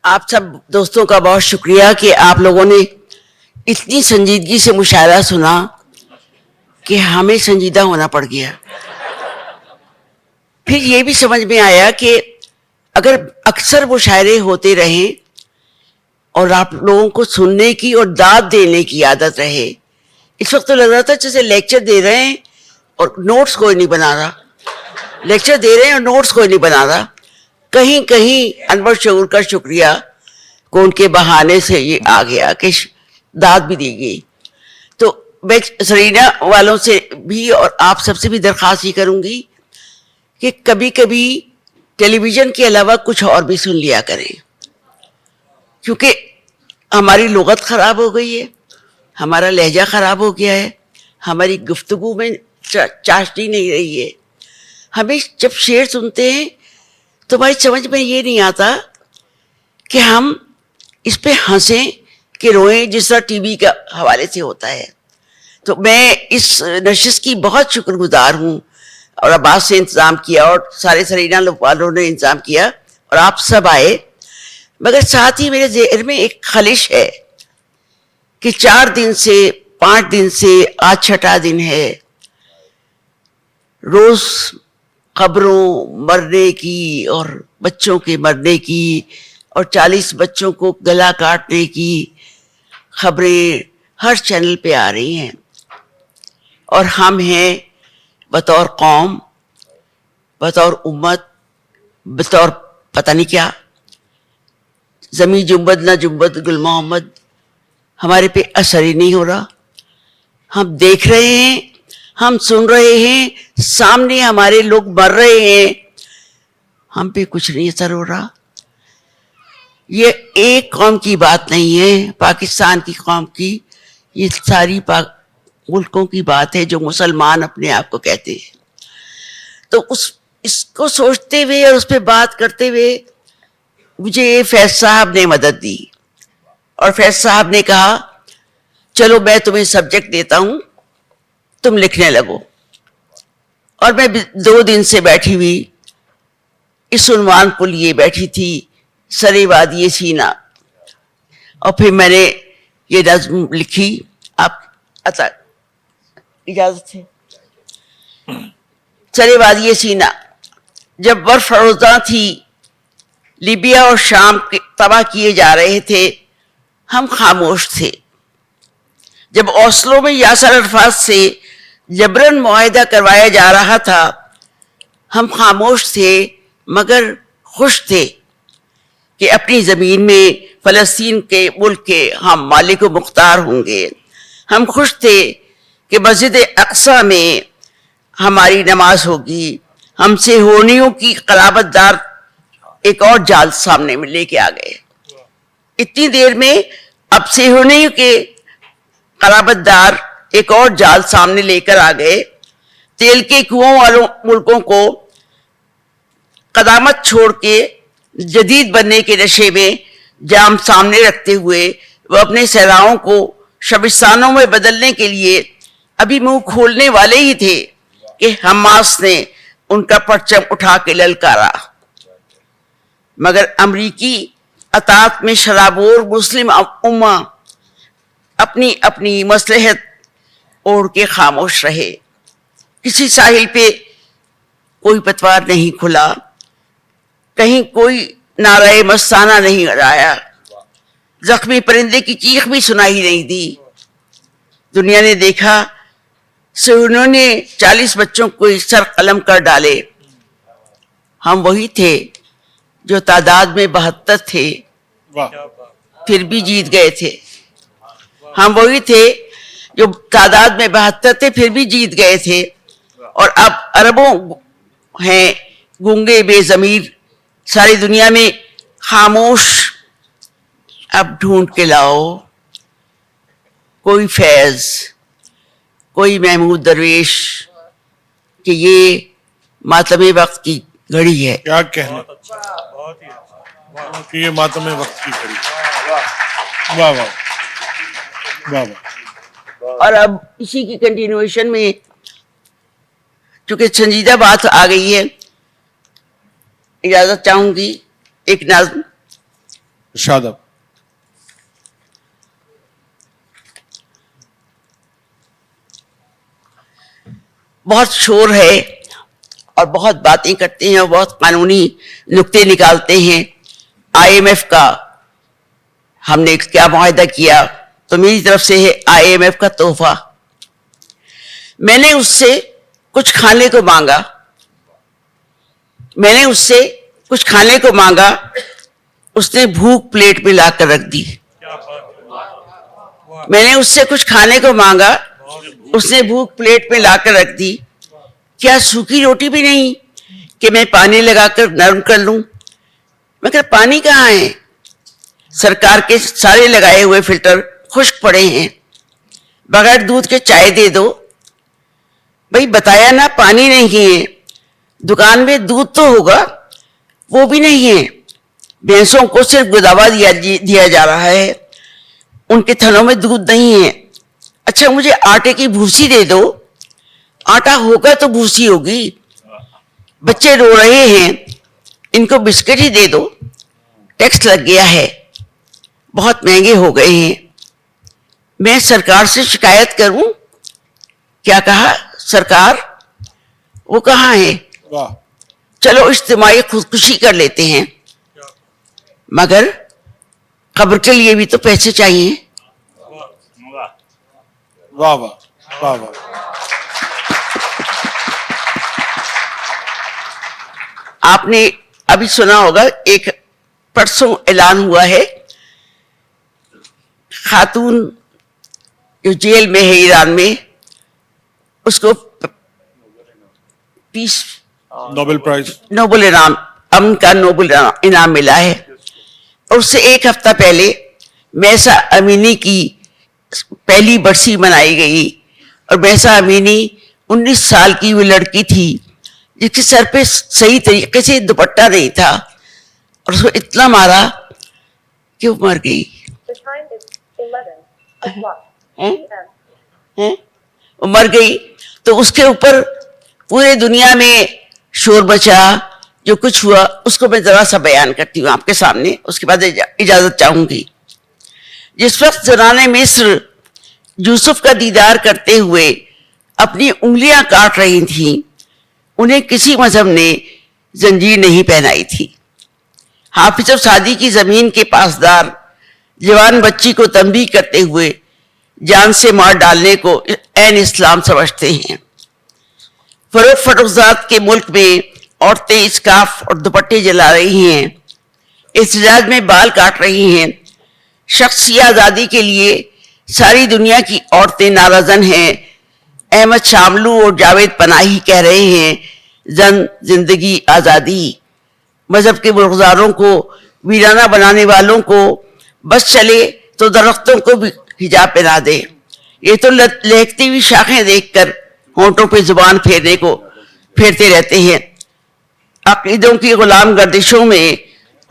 آپ سب دوستوں کا بہت شکریہ کہ آپ لوگوں نے اتنی سنجیدگی سے مشاعرہ سنا کہ ہمیں سنجیدہ ہونا پڑ گیا. پھر یہ بھی سمجھ میں آیا کہ اگر اکثر مشاعرے ہوتے رہیں اور آپ لوگوں کو سننے کی اور داد دینے کی عادت رہے. اس وقت تو لگ رہا تھا جیسے لیکچر دے رہے ہیں اور نوٹس کوئی نہیں بنا رہا. لیکچر دے رہے ہیں اور نوٹس کوئی نہیں بنا رہا. کہیں کہیں انور شعور کا شکریہ کہ ان کے بہانے سے یہ آ گیا کہ داد بھی دی گئی. تو میں سرینا والوں سے بھی اور آپ سب سے بھی درخواست یہ کروں گی کہ کبھی کبھی ٹیلی ویژن کے علاوہ کچھ اور بھی سن لیا کریں، کیونکہ ہماری لغت خراب ہو گئی ہے، ہمارا لہجہ خراب ہو گیا ہے، ہماری گفتگو میں چاشنی نہیں رہی ہے. ہمیں جب شعر سنتے ہیں تو بھائی سمجھ میں یہ نہیں آتا کہ ہم اس پہ ہنسیں کہ روئیں جس طرح ٹی وی کے حوالے سے ہوتا ہے. تو میں اس نشست کی بہت شکر گزار ہوں، اور عباس سے انتظام کیا اور سارے سرینا والوں نے انتظام کیا اور آپ سب آئے. مگر ساتھ ہی میرے ذہن میں ایک خلش ہے کہ 4 دن سے 5 دن سے آج 6واں دن ہے، روز خبروں مرنے کی اور بچوں کے مرنے کی اور 40 بچوں کو گلا کاٹنے کی خبریں ہر چینل پہ آ رہی ہیں. اور ہم ہیں بطور قوم، بطور امت، بطور پتہ نہیں کیا، زمین جنبد نہ جنبد گل محمد، ہمارے پہ اثر ہی نہیں ہو رہا. ہم دیکھ رہے ہیں، ہم سن رہے ہیں، سامنے ہمارے لوگ مر رہے ہیں، ہم پہ کچھ نہیں اثر ہو رہا. یہ ایک قوم کی بات نہیں ہے، پاکستان کی قوم کی، یہ ساری ملکوں کی بات ہے جو مسلمان اپنے آپ کو کہتے ہیں. تو اس کو سوچتے ہوئے اور اس پہ بات کرتے ہوئے مجھے فیض صاحب نے مدد دی، اور فیض صاحب نے کہا چلو میں تمہیں سبجیکٹ دیتا ہوں، تم لکھنے لگو. اور میں 2 دن سے بیٹھی ہوئی اس عنوان کو لیے بیٹھی تھی، سرے وادی سینا. اور پھر میں نے یہ نظم لکھی. آپ اجازت ہے؟ سرے وادی سینا. جب برف فروزاں تھی، لیبیا اور شام تباہ کیے جا رہے تھے، ہم خاموش تھے. جب اوسلو میں یاسر عرفات سے جبرن معاہدہ کروایا جا رہا تھا، ہم خاموش تھے مگر خوش تھے کہ اپنی زمین میں فلسطین کے ملک کے ہم مالک و مختار ہوں گے. ہم خوش تھے کہ مسجد اقصی میں ہماری نماز ہوگی. ہم سے ہونیوں کی قرابت دار ایک اور جال سامنے میں لے کے آ گئے. اتنی دیر میں اب سے ہونیوں کے قرابت دار ایک اور جال سامنے لے کر آ گئے. تیل کے کنووں والوں ملکوں کو قدامت چھوڑ کے جدید بننے کے نشے میں جام سامنے رکھتے ہوئے وہ اپنے صحراؤں کو شبستانوں میں بدلنے کے لیے ابھی منہ کھولنے والے ہی تھے کہ حماس نے ان کا پرچم اٹھا کے للکارا. مگر امریکی اطاعت میں شرابور مسلم امہ اپنی اپنی مصلحت اوڑھ کے خاموش رہے. کسی ساحل پہ کوئی پتوار نہیں کھلا، کہیں کوئی نعرہ مستانہ نہیں اڑایا، زخمی پرندے کی چیخ بھی سنائی نہیں دی. دنیا نے دیکھا صہیونیوں نے 40 بچوں کو سر قلم کر ڈالے. ہم وہی تھے جو تعداد میں 72 تھے، پھر بھی جیت گئے تھے. ہم وہی تھے جو تعداد میں 72 تھے، پھر بھی جیت گئے تھے. اور اب اربوں ہیں گونگے بے ضمیر ساری دنیا میں خاموش. اب ڈھونڈ کے لاؤ کوئی فیض، کوئی محمود درویش کہ یہ ماتم وقت کی گھڑی ہے. کیا کہنا کہ یہ ماتم وقت کی گھڑی. واہ واہ واہ واہ. اور اب اسی کی کنٹینویشن میں چونکہ سنجیدہ بات آ گئی ہے، اجازت چاہوں گی ایک نظم ارشاد آپ. بہت شور ہے اور بہت باتیں کرتے ہیں اور بہت قانونی نکتے نکالتے ہیں. IMF کا ہم نے کیا معاہدہ کیا, تو میری طرف سے ہے IMF کا تحفہ. میں نے اس سے کچھ کھانے کو مانگا, اس نے بھوک پلیٹ میں لا کر رکھ دی. میں نے اس سے کچھ کھانے کو مانگا, اس نے بھوک پلیٹ میں لا کر رکھ دی. کیا سوکھی روٹی بھی نہیں کہ میں پانی لگا کر نرم کر لوں؟ مگر پانی کہاں ہے؟ سرکار کے سارے لگائے ہوئے فلٹر خشک پڑے ہیں. بغیر دودھ کے چائے دے دو. بھئی بتایا نا پانی نہیں ہے. دکان میں دودھ تو ہوگا, وہ بھی نہیں ہے. بھینسوں کو صرف گداوا دیا جا رہا ہے, ان کے تھنوں میں دودھ نہیں ہے. اچھا مجھے آٹے کی بھوسی دے دو. آٹا ہوگا تو بھوسی ہوگی. بچے رو رہے ہیں, ان کو بسکٹ ہی دے دو. ٹیکس لگ گیا ہے, بہت مہنگے ہو گئے ہیں. میں سرکار سے شکایت کروں؟ کیا کہا سرکار؟ وہ کہاں ہے؟ واہ. چلو اجتماعی خودکشی کر لیتے ہیں, مگر قبر کے لیے بھی تو پیسے چاہیے. واہ واہ واہ واہ. آپ نے ابھی سنا ہوگا, ایک پرسوں اعلان ہوا ہے, خاتون جو جیل میں ہے ایران میں, اس کو پیس نوبل پرائز, نوبل انعام, امن کا نوبل انعام ملا ہے. اور اس سے ایک ہفتہ پہلے میسا امینی کی پہلی برسی منائی گئی. اور میسا امینی 19 سال کی وہ لڑکی تھی جس کے سر پہ صحیح طریقے سے دوپٹہ نہیں تھا, اور اس کو اتنا مارا کہ وہ مر گئی. وہ مر گئی. تو اس کے اوپر پورے دنیا میں شور بچا. جو کچھ ہوا اس کو میں ذرا سا بیان کرتی ہوں آپ کے سامنے, اس کے بعد اجازت چاہوں گی. جس وقت زنانِ مصر یوسف کا دیدار کرتے ہوئے اپنی انگلیاں کاٹ رہی تھیں, انہیں کسی مذہب نے زنجیر نہیں پہنائی تھی. حافظ سعدی کی زمین کے پاسدار جوان بچی کو تنبیہ کرتے ہوئے جان سے مار ڈالنے کو عین اسلام سمجھتے ہیں. فروخ فروخزاد کے ملک میں عورتیں اسکارف اور دوپٹے جلا رہی ہیں, احتجاج میں بال کاٹ رہی ہیں. شخصی آزادی کے لیے ساری دنیا کی عورتیں نارازن ہیں. احمد شاملو اور جاوید پناہی کہہ رہے ہیں زندگی آزادی. مذہب کے بغضاروں کو, ویرانہ بنانے والوں کو بس چلے تو درختوں کو بھی حجاب پہنا دے. یہ تو لہکتی ہوئی شاخیں دیکھ کر ہونٹوں پہ زبان پھیرتے رہتے ہیں. عقیدوں کی غلام گردشوں میں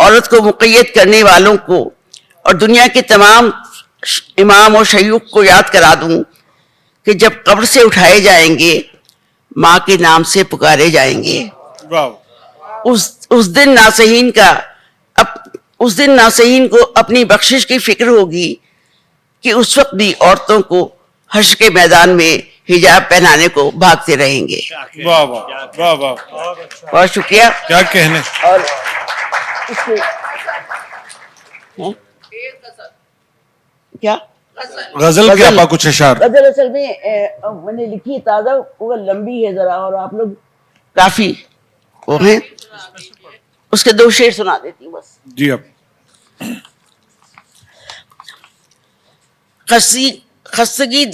عورت کو مقید کرنے والوں کو اور دنیا کے تمام امام و شیوخ کو یاد کرا دوں کہ جب قبر سے اٹھائے جائیں گے ماں کے نام سے پکارے جائیں گے. اس دن ناصحین کو اپنی بخشش کی فکر ہوگی کہ اس وقت بھی عورتوں کو حشر کے میدان میں حجاب پہنانے کو بھاگتے رہیں گے. واہ واہ واہ واہ. بہت شکریہ. کیا کہنے. اور کیا غزل کے آپ کچھ اشعار. غزل اصل میں نے لکھی تازہ, وہ لمبی ہے ذرا, اور آپ لوگ کافی وہ ہیں, اس کے 2 شعر سنا دیتی ہوں بس. جی آپ. خستگی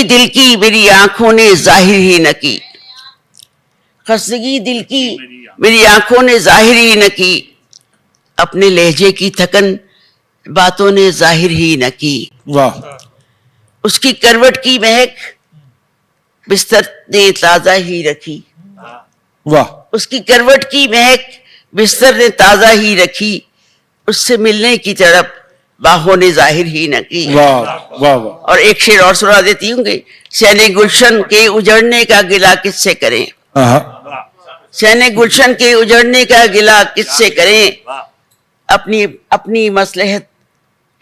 دل کی میری آنکھوں نے ظاہر ہی نہ کی. خستگی دل کی میری آنکھوں نے ظاہر ہی نہ کی. اپنے لہجے کی تھکن باتوں نے ظاہر ہی نہ کی. واہ. اس کی کروٹ کی مہک بستر نے تازہ ہی رکھی. واہ. اس کی کروٹ کی مہک بستر نے تازہ ہی رکھی. اس سے ملنے کی طرف باہوں نے ظاہر ہی نہ کی. واہ واہ واہ. اور ایک شعر اور سنا دیتی ہوں کہ سینے گلشن کے اجڑنے کا گلہ کس سے کریں. سینے گلشن کے اجڑنے کا گلہ کس سے کریں. اپنی مصلحت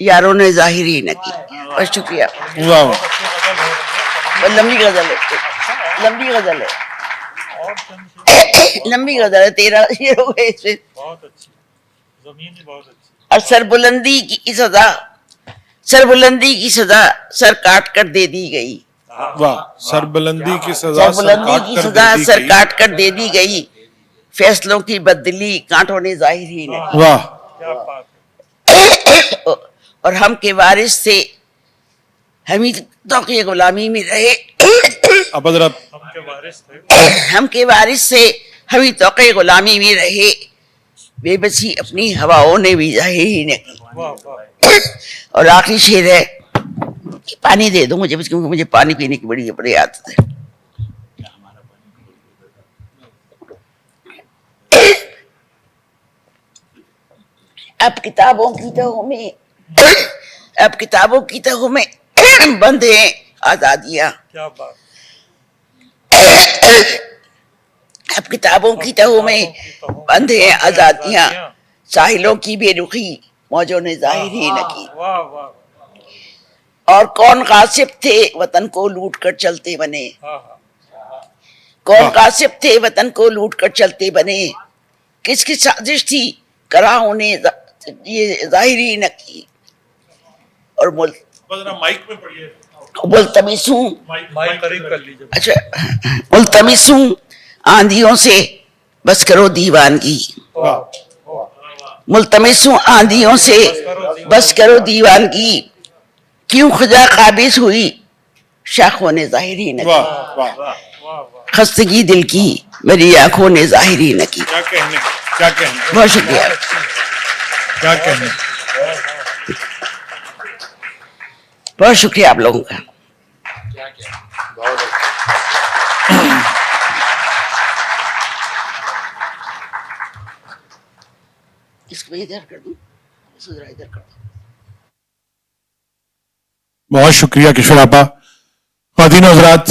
یاروں نے ظاہر ہی نہ کی. بہت شکریہ. واہ واہ. لمبی غزل ہے, لمبی غزل ہے, لمبی غزل ہے, 13 شعر ہو گئے اس میں. بہت اچھی زمین ہی بہت اچھی. اور سربلندی کی سزا, سربلندی کی سزا سر کاٹ کر دے دی گئی. واہ. سربلندی کی سزا سربلندی کی سزا سر کاٹ کر دے دی گئی, فیصلوں کی بدلی کانٹوں نے ظاہر ہی نہ کی. واہ. کیا بات ہے. اور ہم کے وارث سے ہم ہی تو کی غلامی میں رہے, اب حضرت ہم کے وارث تھے. ہم کے وارث سے ہم ہی توقع غلامی میں رہے, بے بسی اپنی ہواؤں نے بھی ظاہر ہی نہ کی. واہ واہ. اور آخری شعر ہے, پانی دے دو مجھے کیونکہ مجھے پانی پینے کی بڑی عادت ہے. اب کتابوں کی تہوں میں, اب کتابوں کی تہوں میں بند ہیں آزادیاں. کیا بات. اب کتابوں کی تہوں میں بند ہیں آزادیاں, ساحلوں کی بے رخی موجوں نے ظاہر ہی نہ کی. واہ واہ. اور کون غاصب تھے وطن کو لوٹ کر چلتے بنے, ہاں ہاں. کون غاصب تھے وطن کو لوٹ کر چلتے بنے, کس کی سازش تھی کراہوں نے یہ ظاہر ہی نہ کی. اور مائک میں پڑھیے. ملتمسوں, مائک قریب کر لیجیے. اچھا, ملتمسوں آندھیوں سے بس کرو دیوانگی, واہ. ملتمسوں آندھیوں سے بس کرو دیوانگی, کیوں خدا قابض ہوئی شاخوں نے ظاہر ہی نہ کی. واہ واہ. واہ واہ. خستگی دل کی میری آنکھوں نے ظاہر ہی نہ کی. کیا کہنے, کیا کہنے, بہت شکریہ. کیا کہنے. بہت شکریہ آپ لوگوں کا. اس کو ادھر کر دوں, ادھر کر دوں. بہت شکریہ کشور آپا. خواتین و حضرات,